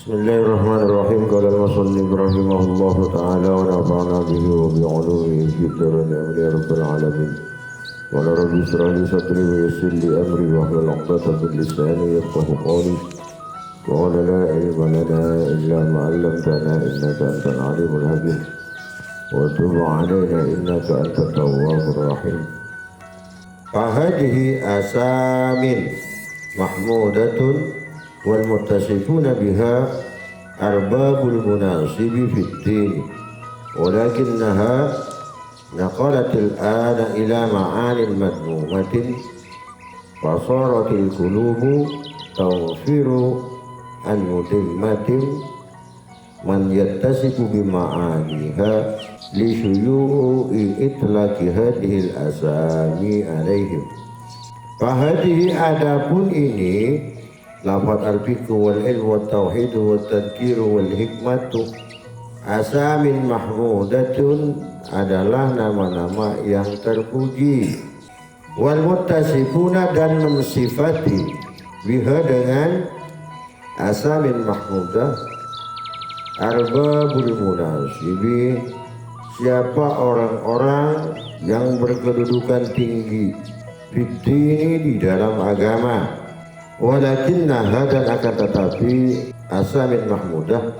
Bismillahirrahmanirrahim. Qala al-musannif rahimahullahu ta'ala wa nafa'ana bihi wa bi'ulumihi fid dharain amin ya rabbal alamin. Wa la rabbi israh li sadri wa yassir li amri wa hlul 'uqdatam min lisani yafqahu qawli. Wa la ilma lana illa ma 'allamtana innaka antal 'alimul hakim. Wa tub 'alaina innaka antat tawwabur rahim. Fahadihi asamin mahmudatun wal muttasifuna biha arbabul munasibi fid din walakinnaha naqalatil ana ila ma'anin madmumatin fasaratil qulubu tawfiru an mutimmatin man yattasifu bima'aniha li syuyu'i itlaqi hadhil asami alaihim. Fahadihi adapun ini lafaz al-fiqhu wal ilmu wat tauhid wat tadhkiru wal hikmatu asamin mahmudatun adalah nama-nama yang terpuji, wal muttasifuna dan mensifati biha dengan asamin mahmudah arbabul munasibi siapa orang-orang yang berkedudukan tinggi fitini di dalam agama. Walakinnaha dan akan tetapi asamin mahmudah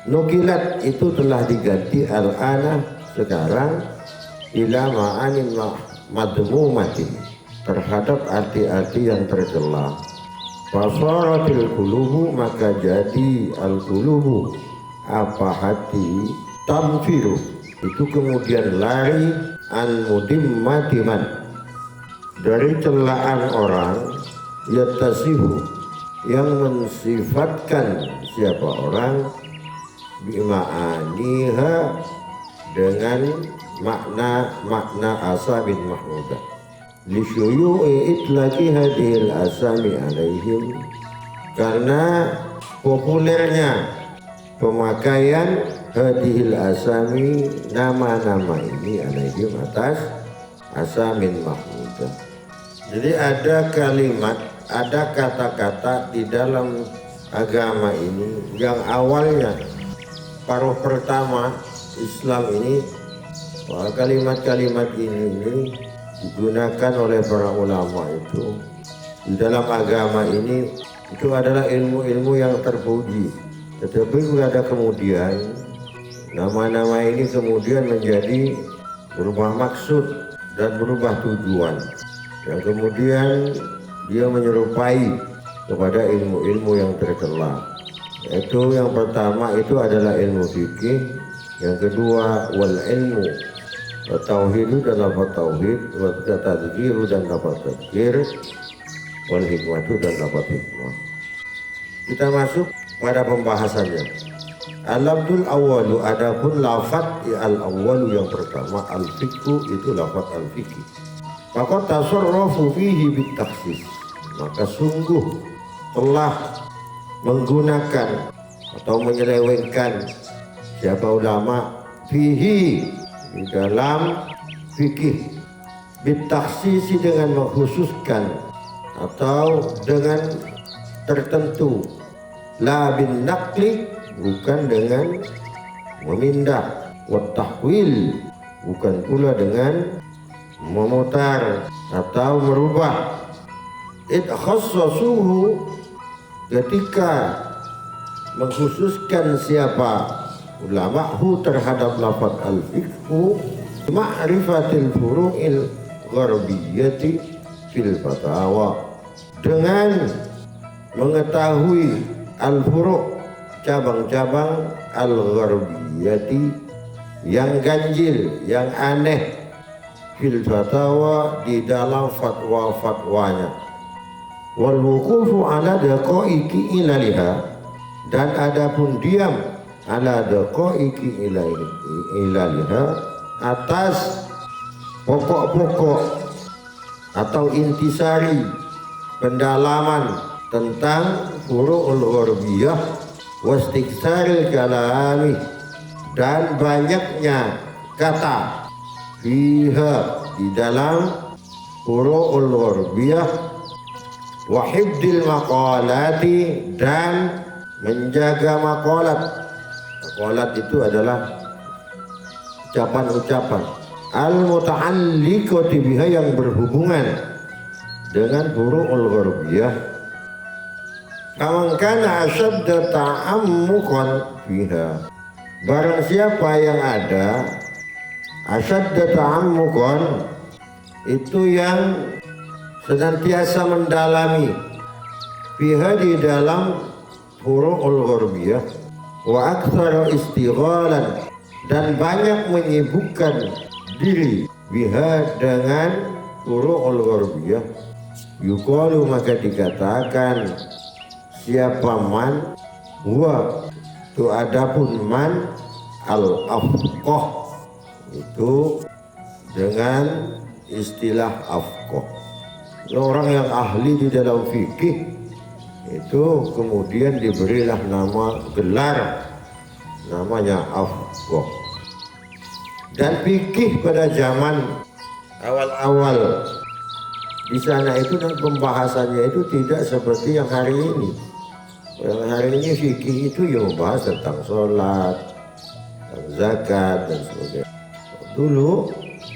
nukilat itu telah diganti al-ana sekarang ila ma'anin madmumatin terhadap arti-arti yang tercela. Fasaratil qulubu maka jadi al-qulubu apa hati tamfiru itu kemudian lari an mudimmatiman dari celaan orang yattasifu yang mensifatkan siapa orang bima'aniha dengan makna asabin mahmudah li syuyu'i itlaqi hadhil asami alaihim karena populernya pemakaian hadhil asami nama-nama ini alaihim atas asamin mahmudah. Jadi ada kalimat, ada kata-kata di dalam agama ini yang awalnya paruh pertama Islam ini kalimat-kalimat ini digunakan oleh para ulama itu di dalam agama ini itu adalah ilmu-ilmu yang terpuji, tetapi ada kemudian nama-nama ini kemudian menjadi berubah maksud dan berubah tujuan yang kemudian dia menyerupai kepada ilmu-ilmu yang tercela. Itu yang pertama itu adalah ilmu fikih, yang kedua wal ilmu tauhidu dan lafaz tauhid, wa tadzkiru dan lafaz tadzkir, wal hikmatu dan lafaz hikmah. Kita masuk pada pembahasannya. Al-abdul awalu adapun lafaz al-awalu yang pertama al-fiqhu itu lafaz al-fiqh. Maka tasarrufu fihi bitakhsis maka sungguh telah menggunakan atau menyelewengkan siapa ulama fihi di dalam fikih bitakhsisi dengan mengkhususkan atau dengan tertentu la bin naqli bukan dengan memindah wa tahwil bukan pula dengan memutar atau merubah. Khasasuhu ketika mengkhususkan siapa ulama hu terhadap lafaz al-fiqhu ma'rifatil furu'il gharbiyyati fil fatawa dengan mengetahui al-furu' cabang-cabang al-gharbiyyati yang ganjil yang aneh fil fatawa di dalam fatwa-fatwanya wal wuqufu ala daqaiqi ilaliha dan adapun diam ala daqaiqi ilaliha atas pokok-pokok atau intisari pendalaman tentang furu'ul gharbiyah wastiksaril kalami dan banyaknya kata fiha di dalam furu'ul gharbiyah wa hibdil maqalati dan menjaga maqalat. Maqalat itu adalah ucapan-ucapan al-muta'alliqati biha, yang berhubungan dengan furu'ul gharbiyah. Kaman kana asyadda ta'ammuqan fiha, barang siapa yang ada asyadda ta'ammuqan, itu yang senantiasa mendalami, fiha, di dalam furu'ul gharbiyah, wa aktsara istighalan, dan banyak menyibukkan diri, biha, dengan furu'ul gharbiyah, yuqalu, maka dikatakan, siapa man, huwa, itu adapun man, al-afqah, itu dengan istilah afqah. Orang yang ahli di dalam fikih itu kemudian diberilah nama gelar, namanya afqah. Dan fikih pada zaman awal-awal di sana itu, dan pembahasannya itu tidak seperti yang hari ini. Yang hari ini fikih itu ya membahas tentang sholat, tentang zakat dan sebagainya. Dulu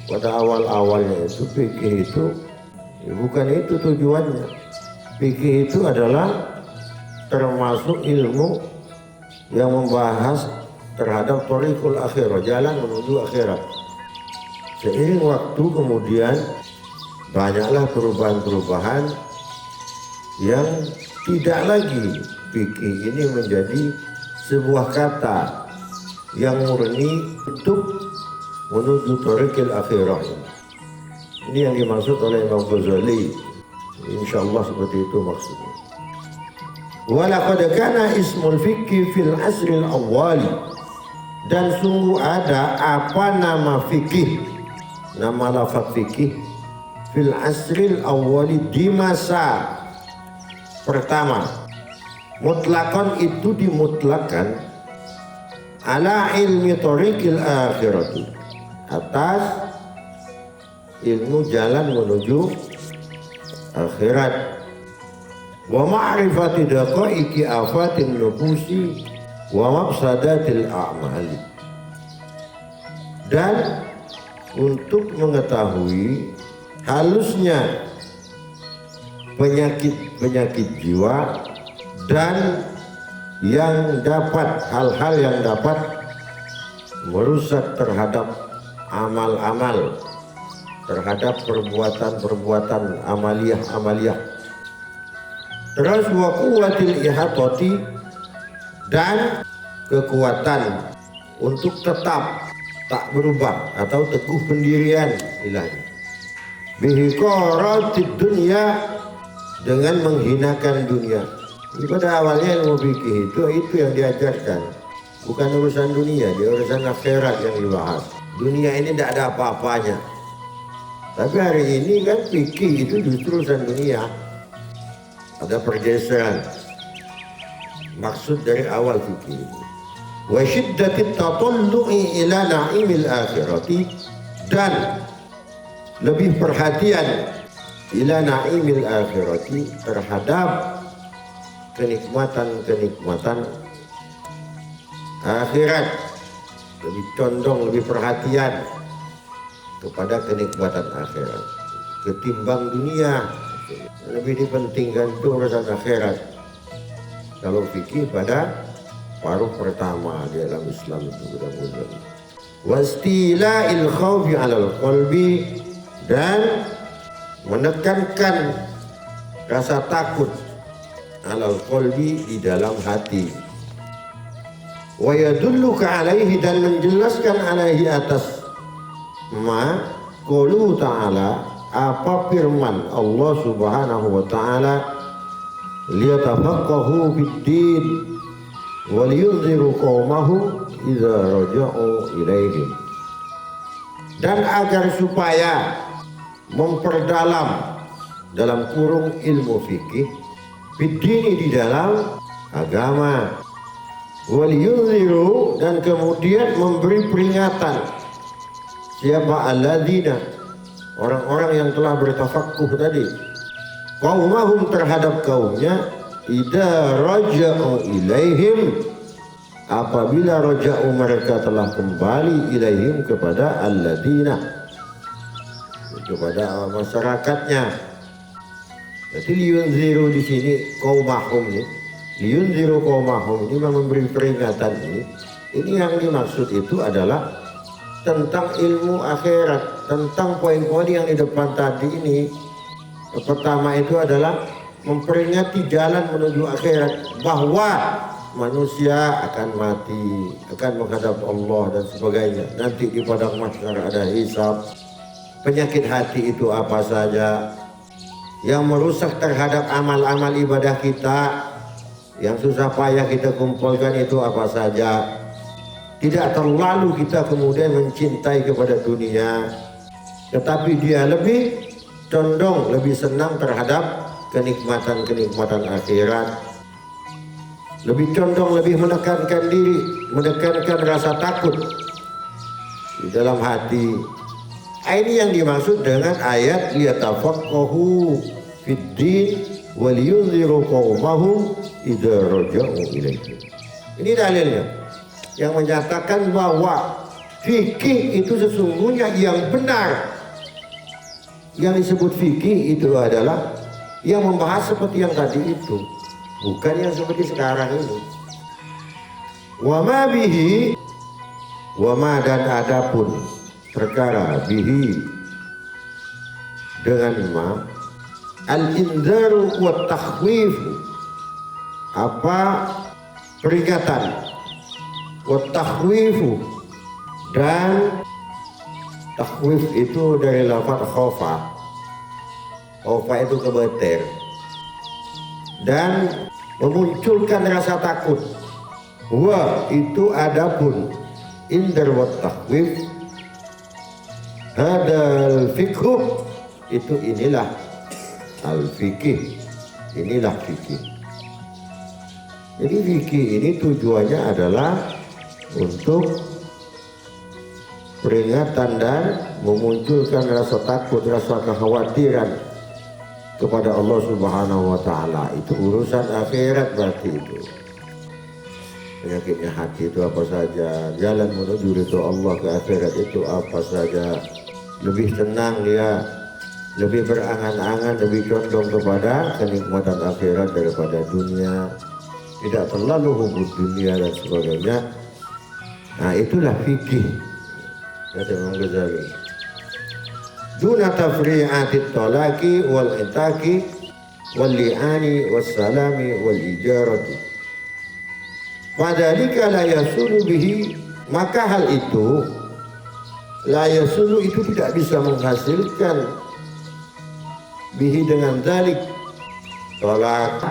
pada awal-awalnya itu fikih itu ya bukan itu tujuannya. Fikih itu adalah termasuk ilmu yang membahas terhadap thariqul akhirah, jalan menuju akhirat. Seiring waktu kemudian banyaklah perubahan-perubahan yang tidak lagi fikih ini menjadi sebuah kata yang murni untuk menuju thariqul akhirah. Ini yang dimaksud oleh Imam Ghazali. Insyaallah seperti itu maksudnya. Walaqad kana ismul fikih fil asril awwali, dan sungguh ada apa nama fikih, nama lafaz fikih, fil asril awwali, di masa pertama. Mutlaqan itu dimutlakan, ala ilmi thariqil akhirati, atas ilmu jalan menuju akhirat, wa ma'rifati daqaiqi afatin nufusi wa mafsadatil a'mali, dan untuk mengetahui halusnya penyakit-penyakit jiwa, dan yang dapat, hal-hal yang dapat merusak terhadap amal-amal, terhadap perbuatan-perbuatan amaliyah. Terus wa quwwatil ihatati, dan kekuatan untuk tetap tak berubah atau teguh pendirian, ilahnya. Bihiqaratid dunya, dengan menghinakan dunia. Pada awalnya ilmu fikih itu yang diajarkan, bukan urusan dunia, dia urusan akhirat yang dibahas. Dunia ini tidak ada apa-apanya. Tapi hari ini kan fikih itu justru urusan dunia. Ada pergeseran maksud dari awal fikih. Wa syiddatit tatallu'i ila na'imil akhirati, dan lebih perhatian ila na'imil akhirati, terhadap kenikmatan-kenikmatan akhirat, lebih condong, lebih perhatian kepada kenikmatan akhirat ketimbang dunia. Lebih dipentingkan itu urusan akhirat. Kalau fikih pada paruh pertama di dalam Islam itu mudah-mudahan. Wastila'il khawfi 'alal qalbi, dan menekankan rasa takut alal qalbi, di dalam hati. Wa yadulluka alaihi, dan menjelaskan alaihi atas ma qaulu ta'ala, apa firman Allah subhanahu wa ta'ala, liyatafaqahu fid-din wa liyunziru qaumahum idza raja'u ilaihim, dan agar supaya memperdalam, dalam kurung ilmu fikih, fid-dini, di dalam agama, wal yunziru, dan kemudian memberi peringatan, siapa alladzina, orang-orang yang telah bertafaqquh tadi, qaumahum, terhadap kaumnya, idza raja'u ilaihim, apabila raja'u mereka telah kembali ilaihim kepada alladzina, kepada masyarakatnya. Jadi liyunziru di sini qaumahum ini, liyunziru qaumahum ini memberi peringatan ini. Ini yang dimaksud itu adalah tentang ilmu akhirat, tentang poin-poin yang di depan tadi ini. Pertama itu adalah memperingati jalan menuju akhirat, bahwa manusia akan mati, akan menghadap Allah dan sebagainya. Nanti di padang mahsyar ada hisab. Penyakit hati itu apa saja yang merusak terhadap amal-amal ibadah kita, yang susah payah kita kumpulkan itu apa saja. Tidak terlalu kita kemudian mencintai kepada dunia, tetapi dia lebih condong, lebih senang terhadap kenikmatan-kenikmatan akhirat, lebih condong, lebih menekankan diri, menekankan rasa takut di dalam hati. Ini yang dimaksud dengan ayat liyatafaqahu fid-din wa liyunziru qaumahum idza raja'u ilaihim. Ini dalilnya yang menyatakan bahwa fikih itu sesungguhnya yang benar. Yang disebut fikih itu adalah yang membahas seperti yang tadi itu, bukan yang seperti sekarang ini. Wa ma bihi, wa ma dan adapun perkara bihi dengan ma, al-inzaru wa takhwif, apa peringatan, wa takhwifu, dan takhwif itu dari lafaz khofa. Khofa itu kebeter, dan memunculkan rasa takut. Wa itu adapun indar wa takhwif, hadal fikhu, itu inilah al fikih, inilah fikih. Jadi fikih ini tujuannya adalah untuk peringatan dan memunculkan rasa takut, rasa kekhawatiran kepada Allah Subhanahu wa Ta'ala. Itu urusan akhirat berarti itu. Penyakitnya hati itu apa saja, jalan menuju ridho Allah ke akhirat itu apa saja. Lebih tenang dia, lebih berangan-angan, lebih condong kepada kenikmatan akhirat daripada dunia. Tidak terlalu hubud dunia dan sebagainya. Nah itulah fikih, kata Imam Ghazali. Duna tafri'atit talaki wal itaki wal li'ani was salami wal ijarati. Padalika la yasulu bihi, maka hal itu la yasulu itu tidak bisa menghasilkan bihi dengan dalik talak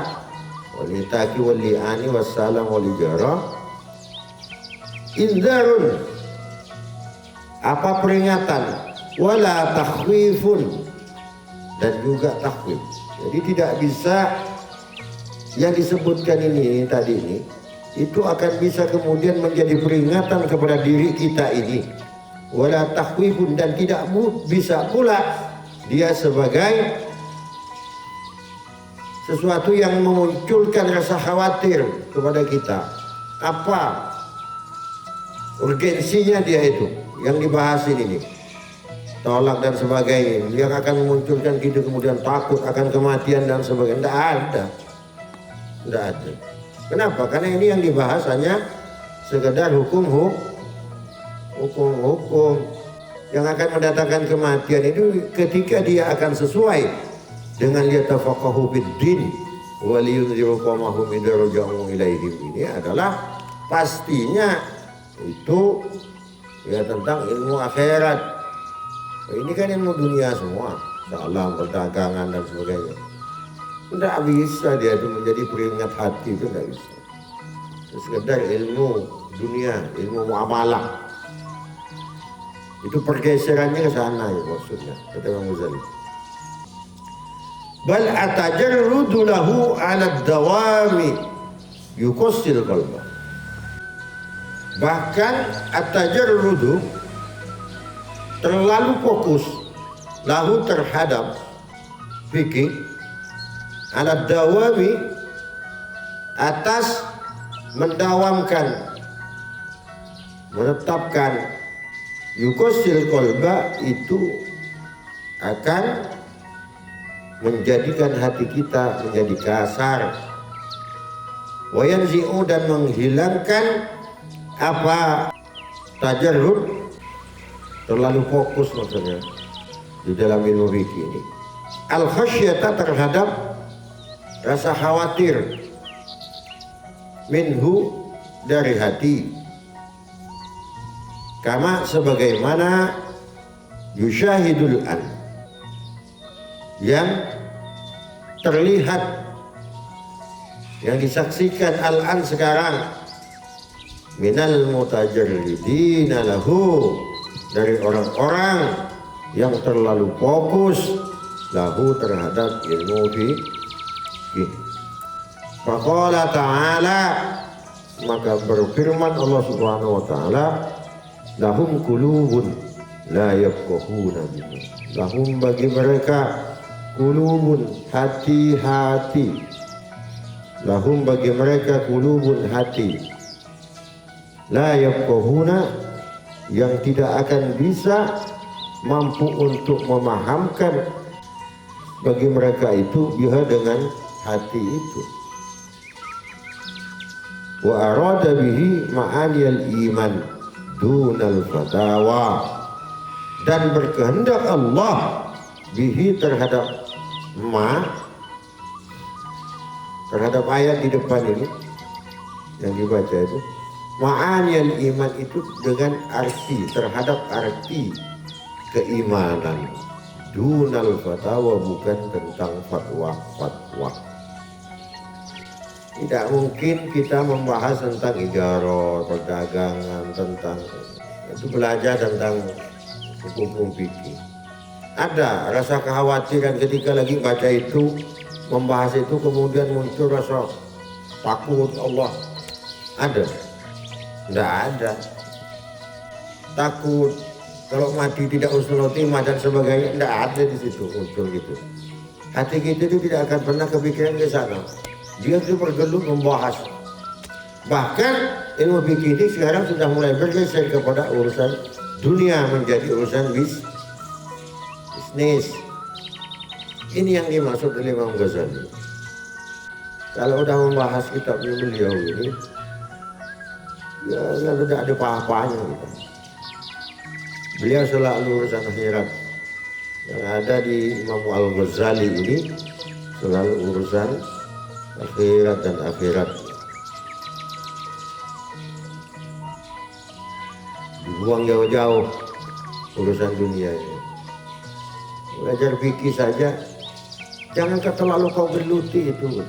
wal itaki wal li'ani was salam wal ijarah. Indarun, apa peringatan, wala takhwifun, dan juga takhwif. Jadi tidak bisa yang disebutkan ini tadi ini itu akan bisa kemudian menjadi peringatan kepada diri kita ini, wala takhwifun, dan tidak bisa pula dia sebagai sesuatu yang memunculkan rasa khawatir kepada kita. Apa urgensinya dia itu yang dibahas ini, tolak dan sebagainya, yang akan memunculkan kita kemudian takut akan kematian dan sebagainya? Tidak ada, tidak ada. Kenapa? Karena ini yang dibahas hanya sekedar hukum yang akan mendatangkan kematian itu ketika dia akan sesuai dengan yatafaqahu fid-din wa liyunziru qaumahum idza raja'u ilaihim. Ini adalah pastinya itu ya tentang ilmu akhirat. Ini kan ilmu dunia semua, salam, perdagangan dan sebagainya. Tidak bisa dia itu menjadi peringat hati, itu tidak bisa. Sekedar ilmu dunia, ilmu muamalah. Itu pergeserannya ke sana ya maksudnya, kata Imam Ghazali. Bal atajarrudu lahu ala dawami yuqassil qalbah. Bahkan at-tajarrudu, terlalu fokus lahu terhadap fikih, ala dawami, atas mendawamkan, menetapkan yukosil kolba itu akan menjadikan hati kita menjadi kasar, wayanzi'u dan menghilangkan apa tajarrud, terlalu fokus maksudnya di dalam ilmu fikih ini, al khasyata terhadap rasa khawatir, minhu dari hati, kama sebagaimana yusyahidul an yang terlihat, yang disaksikan al-an sekarang, minal mutajarridina lahu, dari orang-orang yang terlalu fokus lahu terhadap ilmu fikih. Faqala ta'ala, maka berfirman Allah Subhanahu wa taala, lahum qulubun la yafqahuna biha, lahum bagi mereka qulubun hati-hati, lahum bagi mereka qulubun hati, la yafqahuna yang tidak akan bisa mampu untuk memahamkan bagi mereka itu biha dengan hati itu. Wa arada bihi ma'aniyal iman dunal fatawa, dan berkehendak Allah bihi terhadap terhadap ayat di depan ini yang dibaca itu, ma'aniyal iman itu dengan arti, terhadap arti keimanan, dunal fatawa bukan tentang fatwa. Tidak mungkin kita membahas tentang ijarah, perdagangan, tentang itu, belajar tentang hukum fikih. Ada rasa kekhawatiran ketika lagi baca itu, membahas itu, kemudian muncul rasa takut Allah. Ada? Tidak ada. Takut kalau mati tidak husnul khotimah dan sebagainya, tidak ada di situ muncul gitu. Hati kita itu tidak akan pernah kepikiran ke sana. Dia itu bergelut membahas. Bahkan ilmu fikih ini sekarang sudah mulai bergeser kepada urusan dunia, menjadi urusan bisnis. Ini yang dimaksud oleh Imam Ghazali. Kalau udah membahas kitab beliau ini, ya sudah ada apa-apanya gitu. Beliau selalu urusan akhirat. Yang ada di Imam Al-Ghazali ini selalu urusan akhirat dan akhirat. Dibuang jauh-jauh urusan dunia ini. Belajar fikih saja, jangan terlalu kau geluti itu.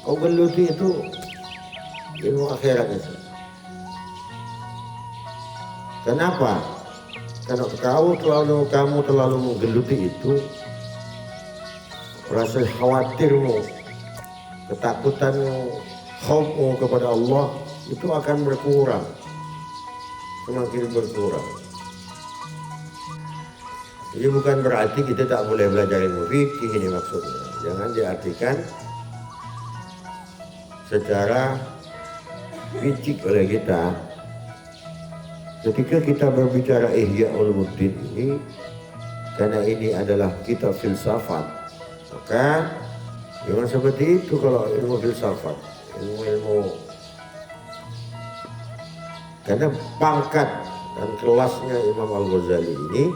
Kau geluti itu ilmu akhirat itu. Kenapa? Karena kamu terlalu menggeluti itu, rasa khawatirmu, ketakutanmu, khaufmu kepada Allah itu akan berkurang, semakin berkurang. Jadi bukan berarti kita tak boleh belajar ilmu fikih, ini maksudnya. Jangan diartikan secara fisik oleh kita. Ketika kita berbicara Ihya Ulumuddin ini, karena ini adalah kitab filsafat, maka memang seperti itu kalau ilmu filsafat, ilmu karena pangkat dan kelasnya Imam Al-Ghazali ini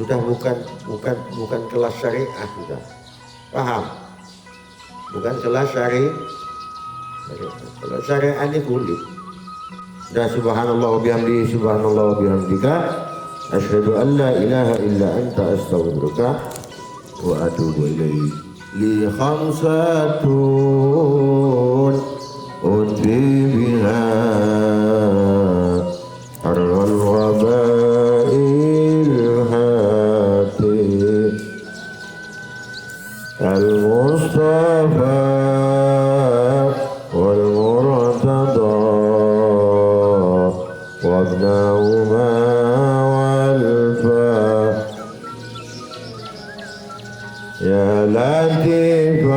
sudah bukan kelas syariah, sudah paham? Bukan kelas syariah. Kalau syariah ini kulit. Dan subhanallah wa bihamdihi, subhanallah wa bihamdika, asyhadu an la ilaha illa anta, astaghfiruka wa atubu ilaik. Li khamsatun udri biha arwal wabail hati al-Mustafa wal Murtada wabnahuma wal fa ya latifan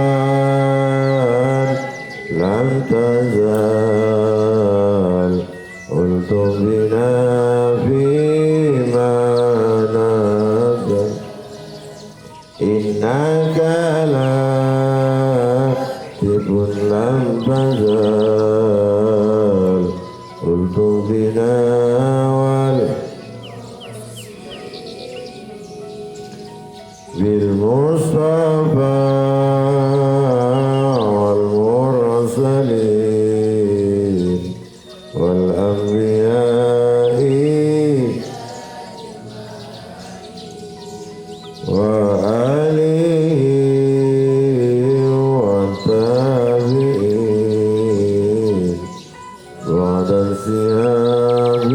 بعد الثياب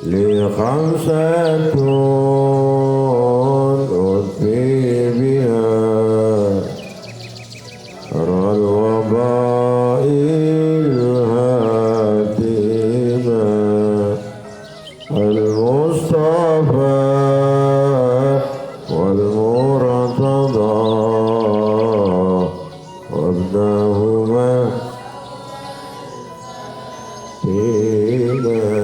لخمسة أطفي بها أرى الوباء الهاتمة المصطفى والمرتضى وابنهما فيما